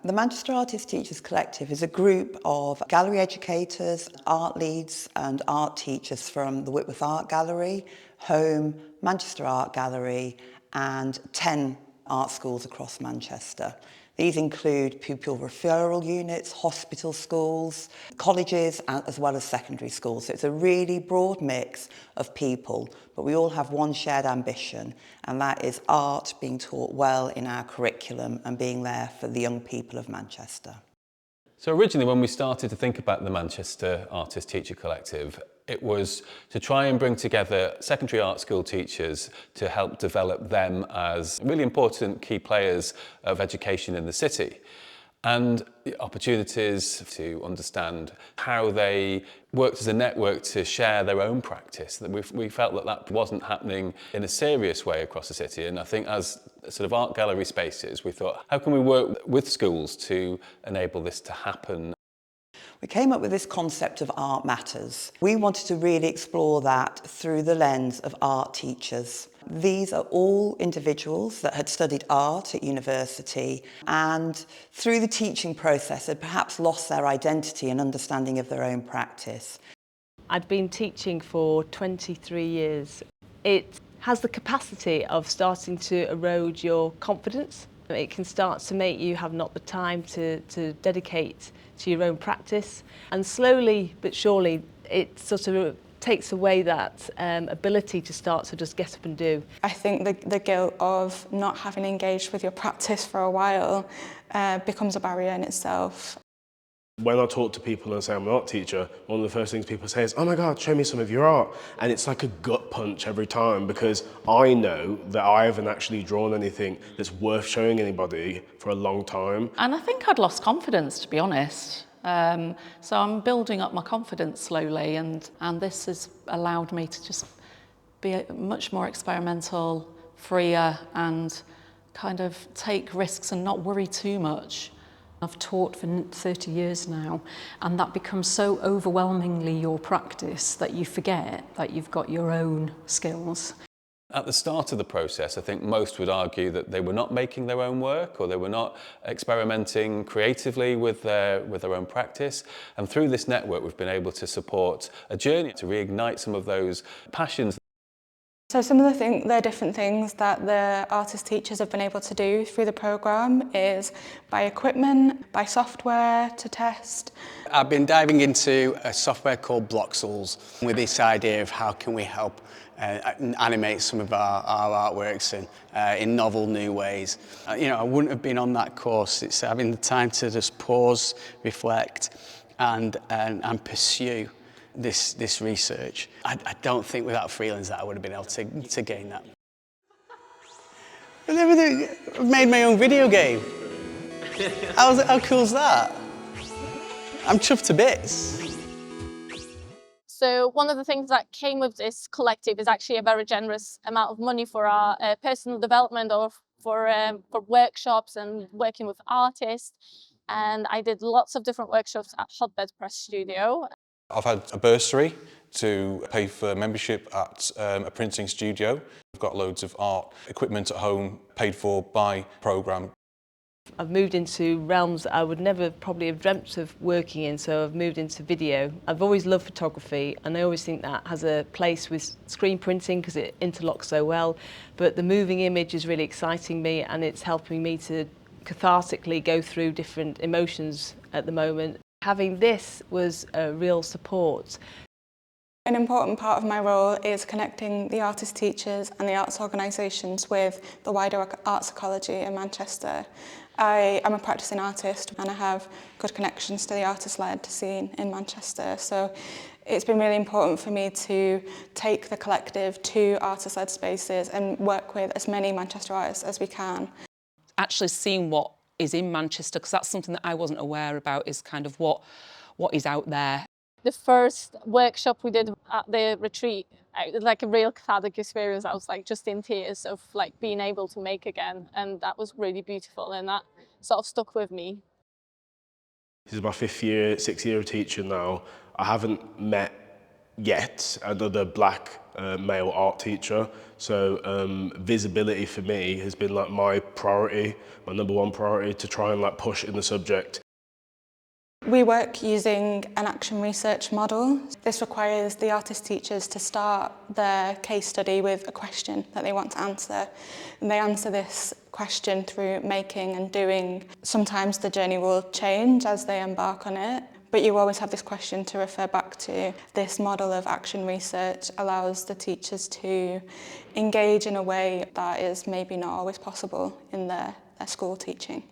The Manchester Artist Teachers Collective is a group of gallery educators, art leads and art teachers from the Whitworth Art Gallery, Home, Manchester Art Gallery and 10 art schools across Manchester. These include pupil referral units, hospital schools, colleges as well as secondary schools. So it's a really broad mix of people, but we all have one shared ambition, and that is art being taught well in our curriculum and being there for the young people of Manchester. So originally when we started to think about the Manchester Artist Teacher Collective, it was to try and bring together secondary art school teachers to help develop them as really important key players of education in the city. And the opportunities to understand how they worked as a network to share their own practice. That we felt that that wasn't happening in a serious way across the city. And I think as sort of art gallery spaces, we thought, how can we work with schools to enable this to happen? We came up with this concept of Art Matters. We wanted to really explore that through the lens of art teachers. These are all individuals that had studied art at university and through the teaching process had perhaps lost their identity and understanding of their own practice. I'd been teaching for 23 years. It has the capacity of starting to erode your confidence. It can start to make you have not the time to dedicate to your own practice, and slowly but surely it sort of takes away that ability to start to just get up and do. I think the guilt of not having engaged with your practice for a while becomes a barrier in itself. When I talk to people and say I'm an art teacher, one of the first things people say is, oh my God, show me some of your art. And it's like a gut punch every time because I know that I haven't actually drawn anything that's worth showing anybody for a long time. And I think I'd lost confidence, to be honest. So I'm building up my confidence slowly and this has allowed me to just be much more experimental, freer and kind of take risks and not worry too much. I've taught for 30 years now, and that becomes so overwhelmingly your practice that you forget that you've got your own skills. At the start of the process, I think most would argue that they were not making their own work or they were not experimenting creatively with their own practice. And through this network, we've been able to support a journey to reignite some of those passions. So some of the different things that the artist teachers have been able to do through the programme is buy equipment, buy software to test. I've been diving into a software called Bloxels with this idea of how can we help animate some of our artworks in novel new ways. You know, I wouldn't have been on that course. It's having the time to just pause, reflect and pursue this research. I don't think without Freelands that I would have been able to gain that. I've made my own video game. How cool is that? I'm chuffed to bits. So one of the things that came with this collective is actually a very generous amount of money for our personal development or for workshops and working with artists. And I did lots of different workshops at Hotbed Press Studio. I've had a bursary to pay for membership at a printing studio. I've got loads of art equipment at home paid for by programme. I've moved into realms that I would never probably have dreamt of working in, so I've moved into video. I've always loved photography and I always think that has a place with screen printing because it interlocks so well, but the moving image is really exciting me and it's helping me to cathartically go through different emotions at the moment. Having this was a real support. An important part of my role is connecting the artist teachers and the arts organisations with the wider arts ecology in Manchester. I am a practising artist and I have good connections to the artist-led scene in Manchester, so it's been really important for me to take the collective to artist-led spaces and work with as many Manchester artists as we can. Actually seeing what is in Manchester, because that's something that I wasn't aware about, is kind of what is out there. The first workshop we did at the retreat, it was like a real cathartic experience. I was like just in tears of like being able to make again, and that was really beautiful and that sort of stuck with me. This is my 6th year of teaching now. I haven't met yet another black male art teacher. So visibility for me has been like my priority, my number one priority, to try and like push in the subject. We work using an action research model. This requires the artist teachers to start their case study with a question that they want to answer. And they answer this question through making and doing. Sometimes the journey will change as they embark on it, but you always have this question to refer back to. This model of action research allows the teachers to engage in a way that is maybe not always possible in their school teaching.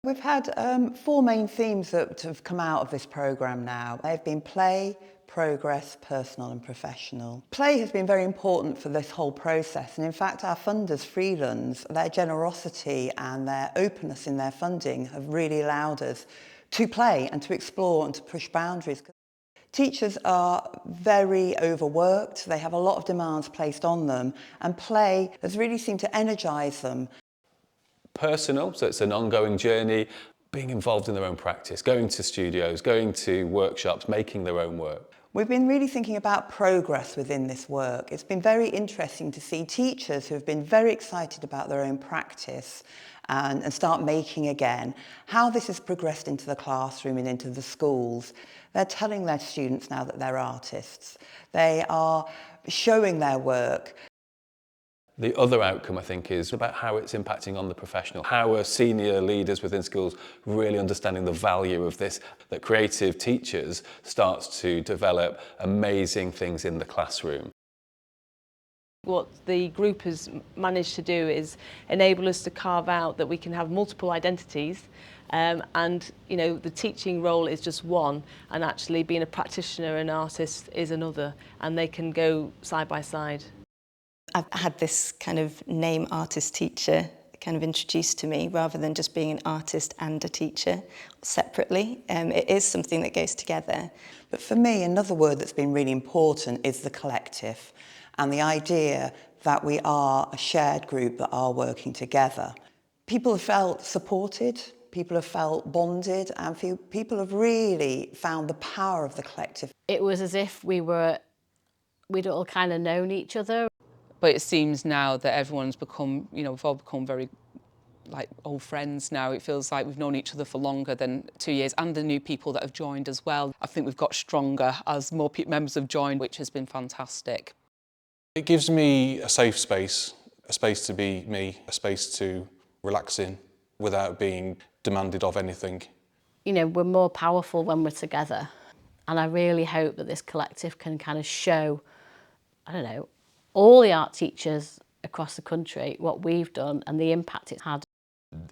We've had 4 main themes that have come out of this programme now. They've been play, progress, personal and professional. Play has been very important for this whole process, and in fact our funders, Freelands, their generosity and their openness in their funding have really allowed us to play and to explore and to push boundaries. Teachers are very overworked, they have a lot of demands placed on them, and play has really seemed to energise them. Personal, so it's an ongoing journey, being involved in their own practice, going to studios, going to workshops, making their own work. We've been really thinking about progress within this work. It's been very interesting to see teachers who have been very excited about their own practice and start making again, how this has progressed into the classroom and into the schools. They're telling their students now that they're artists. They are showing their work. The other outcome, I think, is about how it's impacting on the professional. How are senior leaders within schools really understanding the value of this, that creative teachers starts to develop amazing things in the classroom. What the group has managed to do is enable us to carve out that we can have multiple identities, and you know, the teaching role is just one, and actually being a practitioner and artist is another, and they can go side by side. I've had this kind of name artist teacher kind of introduced to me rather than just being an artist and a teacher separately. It is something that goes together. But for me, another word that's been really important is the collective, and the idea that we are a shared group that are working together. People have felt supported, people have felt bonded, and people have really found the power of the collective. It was as if we'd all kind of known each other. But it seems now that everyone's become, you know, we've all become very like old friends now. It feels like we've known each other for longer than 2 years, and the new people that have joined as well. I think we've got stronger as more members have joined, which has been fantastic. It gives me a safe space, a space to be me, a space to relax in without being demanded of anything. You know, we're more powerful when we're together, and I really hope that this collective can kind of show, I don't know, all the art teachers across the country what we've done and the impact it's had.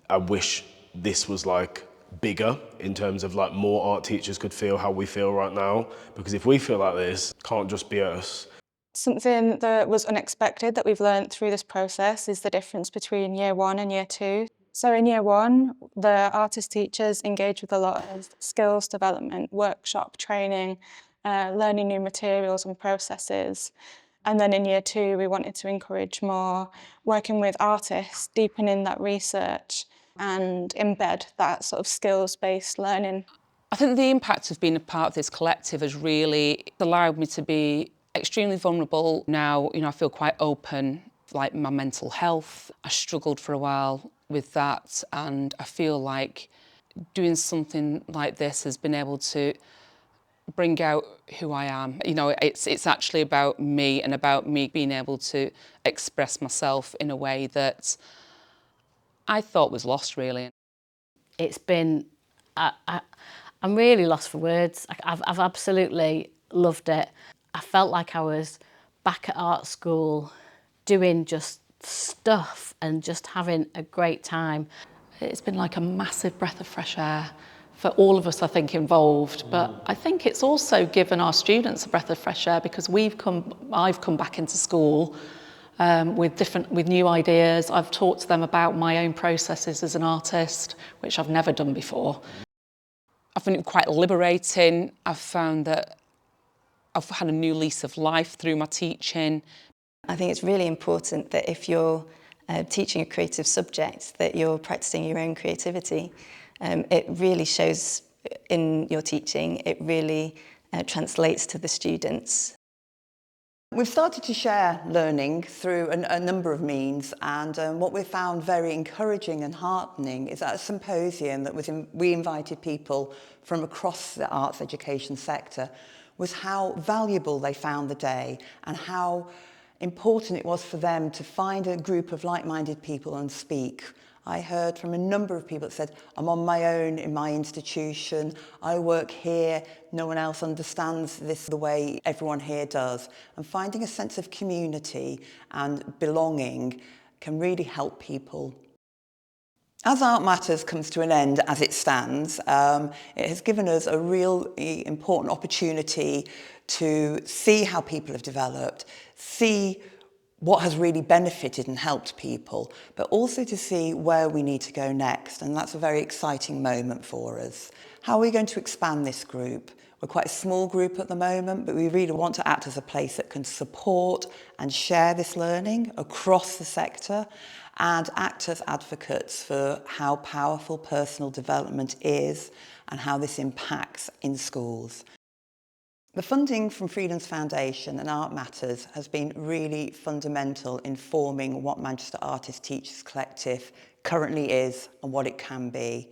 I wish this was like bigger in terms of like more art teachers could feel how we feel right now, because if we feel like this, it can't just be us. Something that was unexpected that we've learned through this process is the difference between year 1 and year 2. So in year 1, the artist teachers engage with a lot of skills development, workshop training, learning new materials and processes. And then in year 2, we wanted to encourage more working with artists, deepening that research and embed that sort of skills-based learning. I think the impact of being a part of this collective has really allowed me to be extremely vulnerable. Now, you know, I feel quite open, like my mental health. I struggled for a while with that, and I feel like doing something like this has been able to bring out who I am. You know, it's actually about me and about me being able to express myself in a way that I thought was lost, really. It's been, I'm really lost for words. I've absolutely loved it. I felt like I was back at art school doing just stuff and just having a great time. It's been like a massive breath of fresh air for all of us, I think, involved. But I think it's also given our students a breath of fresh air, because I've come back into school with new ideas. I've talked to them about my own processes as an artist, which I've never done before. I found it quite liberating. I've found that I've had a new lease of life through my teaching. I think it's really important that if you're teaching a creative subject, that you're practicing your own creativity. It really shows in your teaching, it really translates to the students. We've started to share learning through a number of means, and what we found very encouraging and heartening is at a symposium that we invited people from across the arts education sector, was how valuable they found the day and how important it was for them to find a group of like-minded people and speak. I heard from a number of people that said, I'm on my own in my institution, I work here, no one else understands this the way everyone here does. And finding a sense of community and belonging can really help people. As Art Matters comes to an end as it stands, it has given us a really important opportunity to see how people have developed, see what has really benefited and helped people, but also to see where we need to go next. And that's a very exciting moment for us. How are we going to expand this group? We're quite a small group at the moment, but we really want to act as a place that can support and share this learning across the sector and act as advocates for how powerful personal development is and how this impacts in schools. The funding from Freedoms Foundation and Art Matters has been really fundamental in forming what Manchester Artists Teachers Collective currently is and what it can be.